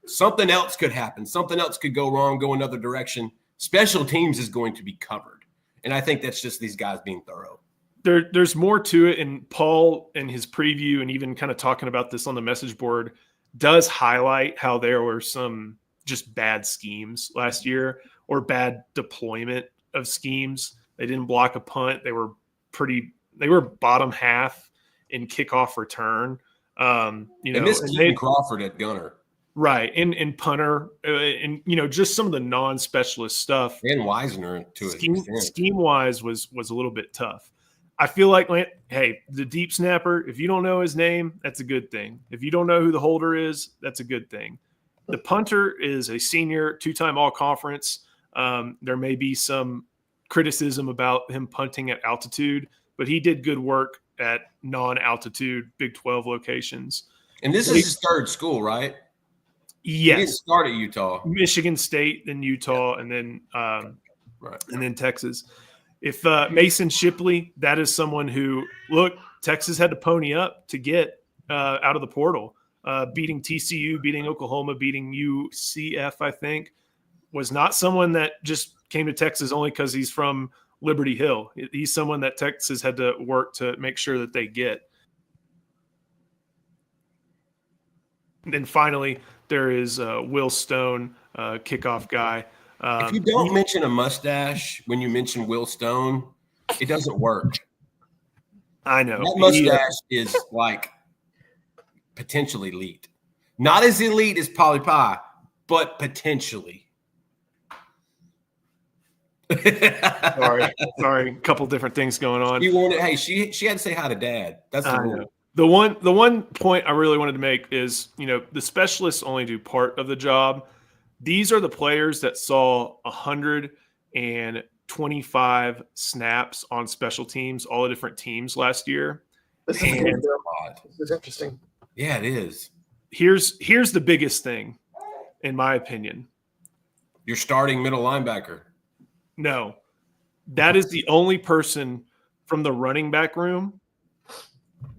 Something else could happen. Something else could go wrong, go another direction. Special teams is going to be covered. And I think that's just these guys being thorough. There's more to it. And Paul, in his preview and even kind of talking about this on the message board, does highlight how there were some just bad schemes last year or bad deployment of schemes. They didn't block a punt. They were bottom half in kickoff return. They missed Keaton Crawford at gunner. Right. And punter, and, just some of the non-specialist stuff. And Wisner, to it. Scheme-wise was a little bit tough. I feel like, hey, the deep snapper, if you don't know his name, that's a good thing. If you don't know who the holder is, that's a good thing. The punter is a senior, 2-time all-conference. There may be some criticism about him punting at altitude, but he did good work at non-altitude Big 12 locations. And this is his third school, right? Yes. He didn't start at Utah. Michigan State, then Utah, and then right. And then Texas. If Mason Shipley, that is someone who, look, Texas had to pony up to get out of the portal. Beating TCU, beating Oklahoma, beating UCF, I think, was not someone that just came to Texas only because he's from Liberty Hill. He's someone that Texas had to work to make sure that they get. And then finally, there is Will Stone, kickoff guy. If you don't mention a mustache when you mention Will Stone, it doesn't work. I know. That mustache is like potentially elite. Not as elite as Polly Pie, but potentially. Sorry. A couple different things going on. You wanted, hey, she had to say hi to Dad. That's the rule. The one point I really wanted to make is, the specialists only do part of the job. These are the players that saw 125 snaps on special teams, all the different teams last year. This is interesting. Yeah, it is. Here's the biggest thing, in my opinion. You're starting middle linebacker. No, that is the only person from the running back room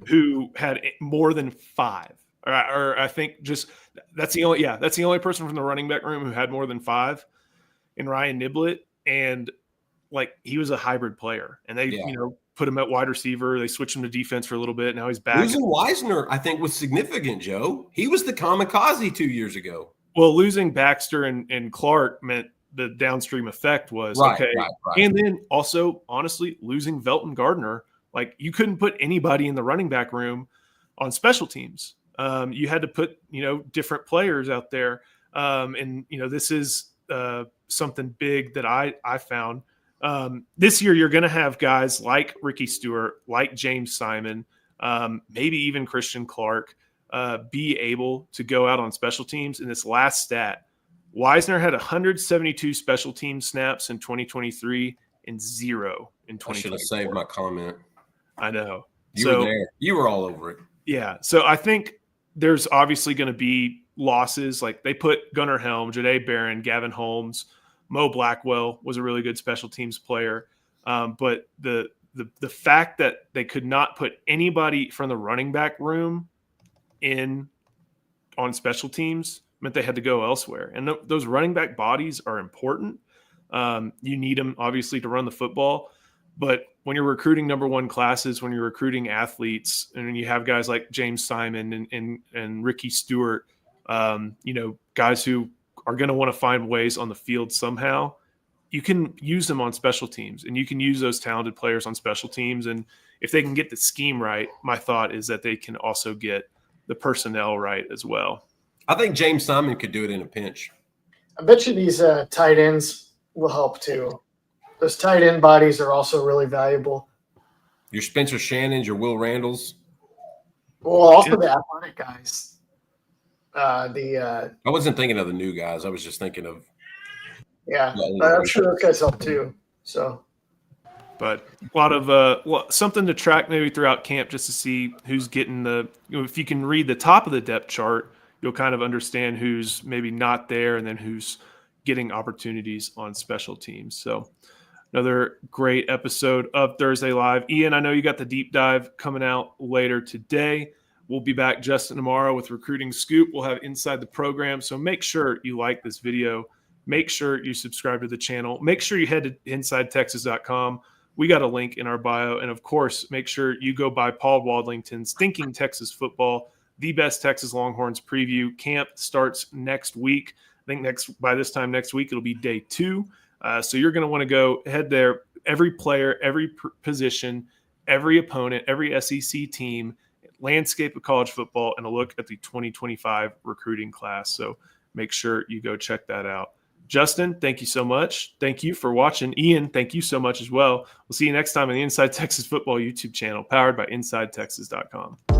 who had more than 5. Or I think that's the only person from the running back room who had more than 5 in Ryan Niblett. And he was a hybrid player, and they, put him at wide receiver. They switched him to defense for a little bit. Now he's back. Losing Wisner, I think, was significant, Joe. He was the kamikaze 2 years ago. Well, losing Baxter and Clark meant the downstream effect was okay. Right. And then also, honestly, losing Velton Gardner, you couldn't put anybody in the running back room on special teams. You had to put, different players out there. And this is something big that I found. This year, you're going to have guys like Ricky Stewart, like James Simon, maybe even Christian Clark, be able to go out on special teams. In this last stat, Wisner had 172 special team snaps in 2023 and 0 in 2024. I should have saved my comment. I know. You were there. You were all over it. Yeah. So I think there's obviously going to be losses. They put Gunnar Helm, Janae Barron, Gavin Holmes, Mo Blackwell was a really good special teams player. But the fact that they could not put anybody from the running back room in on special teams meant they had to go elsewhere. And those running back bodies are important. You need them, obviously, to run the football. But when you're recruiting number one classes, when you're recruiting athletes, and when you have guys like James Simon and Ricky Stewart, guys who are going to want to find ways on the field somehow, you can use them on special teams, and you can use those talented players on special teams. And if they can get the scheme right, my thought is that they can also get the personnel right as well. I think James Simon could do it in a pinch. I bet you these tight ends will help too. Those tight end bodies are also really valuable. Your Spencer Shannons, your Will Randalls. Well, also the athletic guys. I wasn't thinking of the new guys. I was just thinking of. Yeah, I'm sure those guys help too. So, but a lot of something to track maybe throughout camp just to see who's getting if you can read the top of the depth chart, you'll kind of understand who's maybe not there and then who's getting opportunities on special teams. So another great episode of Thursday Live. Ian, I know you got the deep dive coming out later today. We'll be back, Justin, tomorrow with Recruiting Scoop. We'll have Inside the Program. So make sure you like this video. Make sure you subscribe to the channel. Make sure you head to InsideTexas.com. We got a link in our bio. And, of course, make sure you go buy Paul Wadlington's Thinking Texas Football, the best Texas Longhorns preview. Camp starts next week. I think by this time next week, it'll be day 2. So you're going to want to go head there. Every player, every position, every opponent, every SEC team, landscape of college football, and a look at the 2025 recruiting class. So make sure you go check that out. Justin, thank you so much. Thank you for watching. Ian, thank you so much as well. We'll see you next time on the Inside Texas Football YouTube channel, powered by InsideTexas.com.